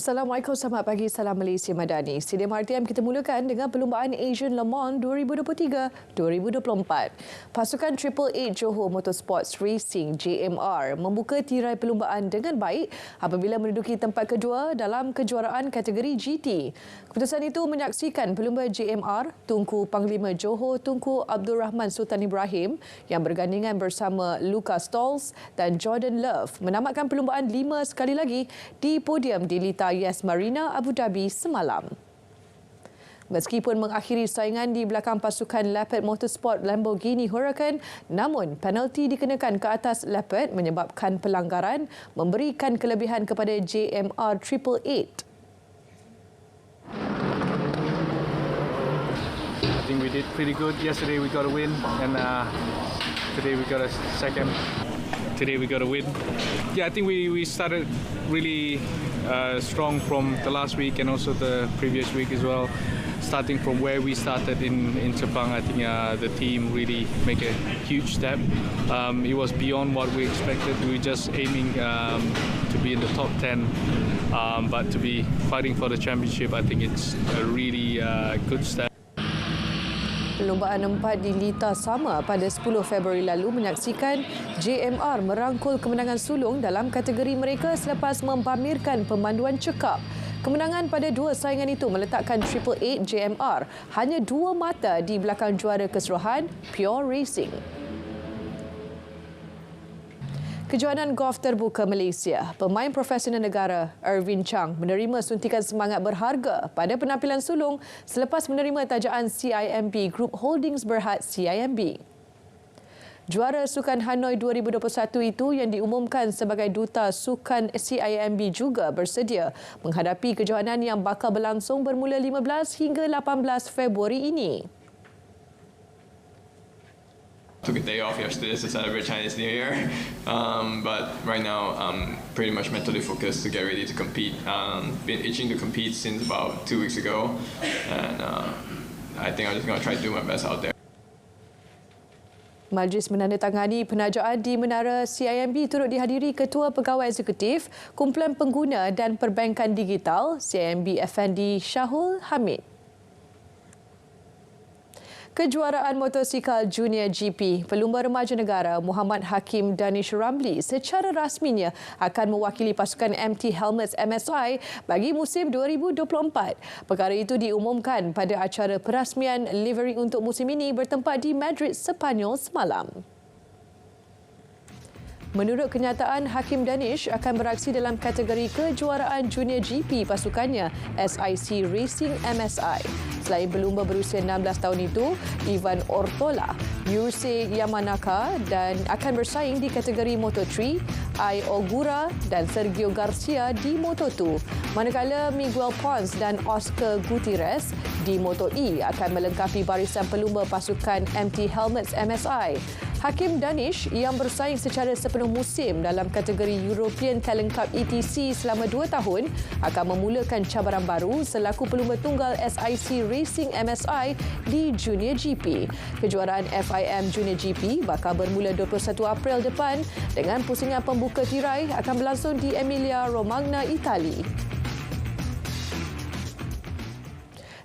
Assalamualaikum, selamat pagi, salam Malaysia Madani. Stadium RTM kita mulakan dengan perlumbaan Asian Le Mans 2023-2024. Pasukan Triple Eight Johor Motorsports Racing JMR membuka tirai perlumbaan dengan baik apabila menduduki tempat kedua dalam kejuaraan kategori GT. Keputusan itu menyaksikan pelumba JMR Tunku Panglima Johor Tunku Abdul Rahman Sultan Ibrahim yang bergandingan bersama Lucas Stolz dan Jordan Love menamatkan perlumbaan 5 sekali lagi di podium di Lita Yes Marina Abu Dhabi semalam. Meskipun mengakhiri saingan di belakang pasukan Leopard Motorsport Lamborghini Huracan, namun penalti dikenakan ke atas Leopard menyebabkan pelanggaran memberikan kelebihan kepada JMR Triple Eight. I think we did pretty good. Yesterday we got a win and today we got a second. Today we got a win. Yeah, I think we started really strong from the last week and also the previous week as well. Starting from where we started in Sepang, I think the team really make a huge step. It was beyond what we expected. We were just aiming to be in the top 10, but to be fighting for the championship, I think it's a really good step. Perlumbaan 4 di Lita sama pada 10 Februari lalu menyaksikan JMR merangkul kemenangan sulung dalam kategori mereka selepas mempamerkan pemanduan cekap. Kemenangan pada dua saingan itu meletakkan Triple Eight JMR hanya 2 mata di belakang juara keseluruhan Pure Racing. Kejohanan Golf Terbuka Malaysia, pemain profesional negara Ervin Chang menerima suntikan semangat berharga pada penampilan sulung selepas menerima tajaan CIMB Group Holdings Berhad CIMB. Juara Sukan Hanoi 2021 itu yang diumumkan sebagai duta sukan CIMB juga bersedia menghadapi kejohanan yang bakal berlangsung bermula 15 hingga 18 Februari ini. Took a day off yesterday to celebrate Chinese New Year, but right now I'm pretty much mentally focused to get ready to compete. Been itching to compete since about 2 weeks ago, and I think I'm just going to try to do my best out there. Majlis menandatangani penajaan di Menara CIMB turut dihadiri Ketua Pegawai Eksekutif, Kumpulan Pengguna dan Perbankan Digital CIMB Effendi Syahul Hamid. Kejuaraan motosikal Junior GP, pelumba remaja negara Muhammad Hakim Danish Ramli secara rasminya akan mewakili pasukan MT Helmets MSI bagi musim 2024. Perkara itu diumumkan pada acara perasmian livery untuk musim ini bertempat di Madrid, Sepanyol semalam. Menurut kenyataan, Hakim Danish akan beraksi dalam kategori kejuaraan Junior GP pasukannya SIC Racing MSI. Selain pelumba berusia 16 tahun itu, Ivan Ortola, Yurse Yamanaka dan akan bersaing di kategori Moto3, Ai Ogura dan Sergio Garcia di Moto2. Manakala Miguel Pons dan Oscar Gutierrez di Moto E akan melengkapi barisan pelumba pasukan MT Helmets MSI. Hakim Danish yang bersaing secara sepenuh musim dalam kategori European Talent Cup ETC selama 2 tahun akan memulakan cabaran baru selaku pelumba tunggal SIC Racing MSI di Junior GP. Kejuaraan FIM Junior GP bakal bermula 21 April depan dengan pusingan pembuka tirai akan berlangsung di Emilia Romagna, Itali.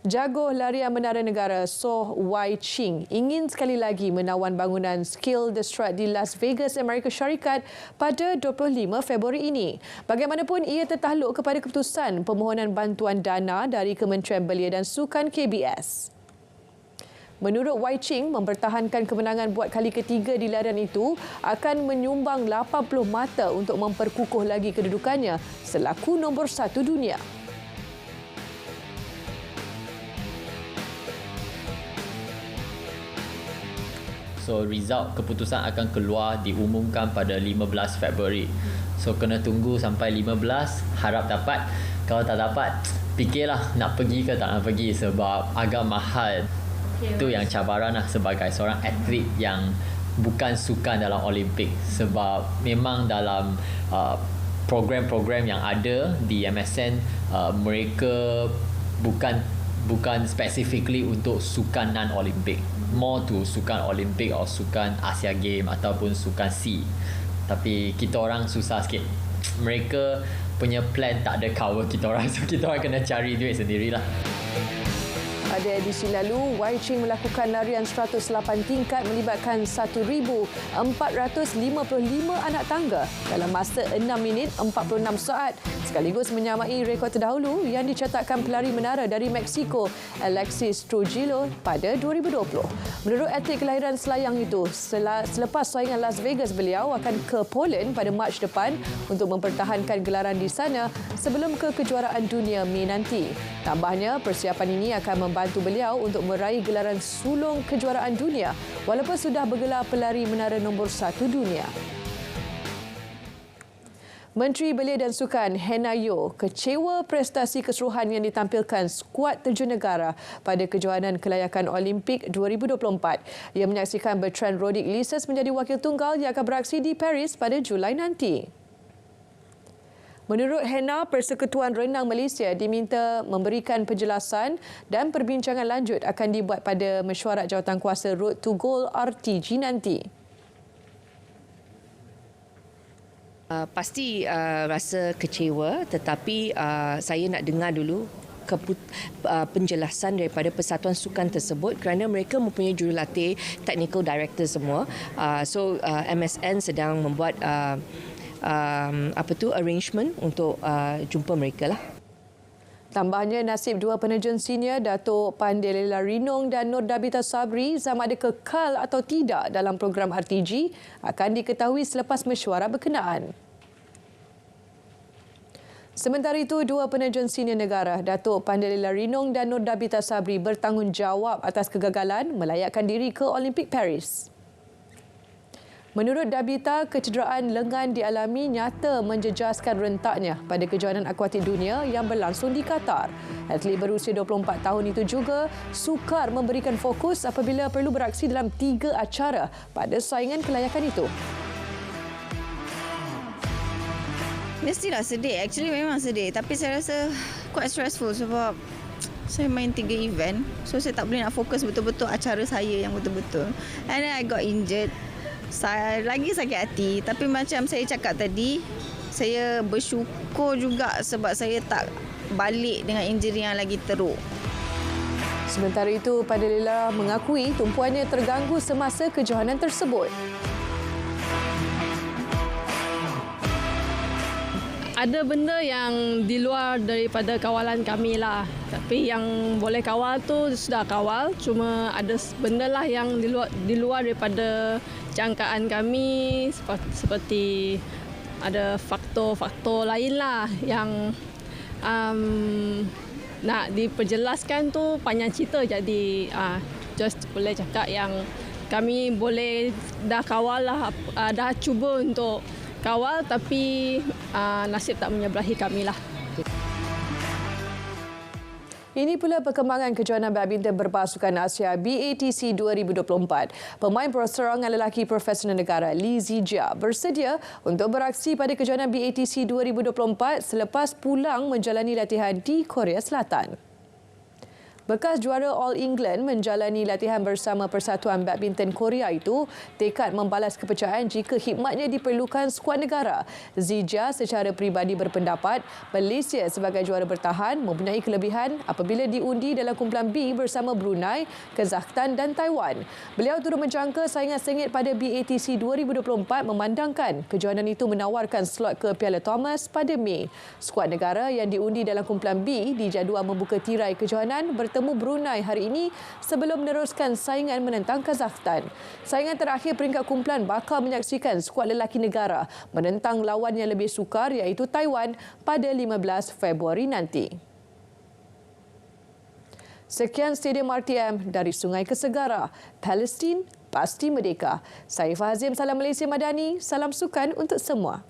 Jago larian menara negara Soh Wai Ching ingin sekali lagi menawan bangunan Skill the Strut di Las Vegas, Amerika Syarikat pada 25 Februari ini. Bagaimanapun, ia tertakluk kepada keputusan permohonan bantuan dana dari Kementerian Belia dan Sukan KBS. Menurut Wai Ching, mempertahankan kemenangan buat kali ketiga di larian itu akan menyumbang 80 mata untuk memperkukuh lagi kedudukannya selaku nombor 1 dunia. So result keputusan akan keluar diumumkan pada 15 Februari. So kena tunggu sampai 15, harap dapat. Kalau tak dapat, fikirlah nak pergi ke tak nak pergi sebab agak mahal. Itu yang cabaran lah sebagai seorang atlet yang bukan sukan dalam Olimpik. Sebab memang dalam program-program yang ada di MSN, mereka bukan specifically untuk sukan non-Olimpik. More to sukan Olimpik atau sukan Asia Game ataupun sukan SEA. Tapi kita orang susah sikit. Mereka punya plan tak ada cover kita orang. So kita orang kena cari duit sendirilah. Pada edisi lalu, Wai Ching melakukan larian 108 tingkat melibatkan 1,455 anak tangga dalam masa 6 minit 46 saat sekaligus menyamai rekod terdahulu yang dicatatkan pelari menara dari Mexico, Alexis Trujillo pada 2020. Menurut atlet kelahiran Selayang itu, selepas saingan Las Vegas, beliau akan ke Poland pada Mac depan untuk mempertahankan gelaran di sana sebelum ke kejuaraan dunia Mei nanti. Tambahnya, persiapan ini akan membantu beliau untuk meraih gelaran sulung kejuaraan dunia walaupun sudah bergelar pelari menara nombor 1 dunia. Menteri Belia dan Sukan Hannah Yeoh kecewa prestasi keseluruhan yang ditampilkan skuad terjun negara pada kejohanan kelayakan Olimpik 2024. Ia menyaksikan Bertrand Rodick Lises menjadi wakil tunggal yang akan beraksi di Paris pada Julai nanti. Menurut Hannah, Persekutuan Renang Malaysia diminta memberikan penjelasan dan perbincangan lanjut akan dibuat pada mesyuarat jawatankuasa Road to Gold RTG nanti. Pasti rasa kecewa, tetapi saya nak dengar dulu penjelasan daripada Persatuan Sukan tersebut kerana mereka mempunyai jurulatih, technical director semua. So MSN sedang membuat arrangement untuk jumpa mereka lah. Tambahnya, nasib dua penerjun senior Datuk Pandelela Rinong dan Nur Dabita Sabri sama ada kekal atau tidak dalam program RTG akan diketahui selepas mesyuarat berkenaan. Sementara itu, dua penerjun senior negara Datuk Pandelela Rinong dan Nur Dabita Sabri bertanggungjawab atas kegagalan melayakkan diri ke Olimpik Paris. Menurut Dabita, kecederaan lengan dialami nyata menjejaskan rentaknya pada kejohanan akuatik dunia yang berlangsung di Qatar. Atlet berusia 24 tahun itu juga sukar memberikan fokus apabila perlu beraksi dalam 3 acara pada saingan kelayakan itu. Mestilah sedih. Actually memang sedih. Tapi saya rasa quite stressful sebab saya main 3 event. So saya tak boleh nak fokus betul-betul acara saya yang betul-betul. And then I got injured. Saya lagi sakit hati, tapi macam saya cakap tadi, saya bersyukur juga sebab saya tak balik dengan injury yang lagi teruk. Sementara itu, Pandelela mengakui tumpuannya terganggu semasa kejohanan tersebut. Ada benda yang di luar daripada kawalan kami lah. Tapi yang boleh kawal tu sudah kawal. Cuma ada benda lah yang di luar daripada jangkaan kami. Seperti ada faktor-faktor lain lah yang nak diperjelaskan tu panjang cerita. Jadi just boleh cakap yang kami boleh dah kawal lah, dah cuba untuk kawal tapi nasib tak menyebelahi kami lah. Ini pula perkembangan kejohanan badminton berpasukan Asia BATC 2024. Pemain perseorangan lelaki profesional negara Lee Zijia bersedia untuk beraksi pada kejohanan BATC 2024 selepas pulang menjalani latihan di Korea Selatan. Bekas juara All England menjalani latihan bersama Persatuan Badminton Korea itu tekad membalas kepercayaan jika khidmatnya diperlukan skuad negara. Zijia secara peribadi berpendapat Malaysia sebagai juara bertahan mempunyai kelebihan apabila diundi dalam kumpulan B bersama Brunei, Kazakhstan dan Taiwan. Beliau turut menjangka saingan sengit pada BATC 2024 memandangkan kejohanan itu menawarkan slot ke Piala Thomas pada Mei. Skuad negara yang diundi dalam kumpulan B dijadual membuka tirai kejohanan bertemu Brunei hari ini sebelum meneruskan saingan menentang Kazakhstan. Saingan terakhir peringkat kumpulan bakal menyaksikan skuad lelaki negara menentang lawan yang lebih sukar iaitu Taiwan pada 15 Februari nanti. Sekian Stadium RTM dari Sungai ke Segara. Palestin pasti merdeka. Saya Fahazim, Salam Malaysia Madani. Salam sukan untuk semua.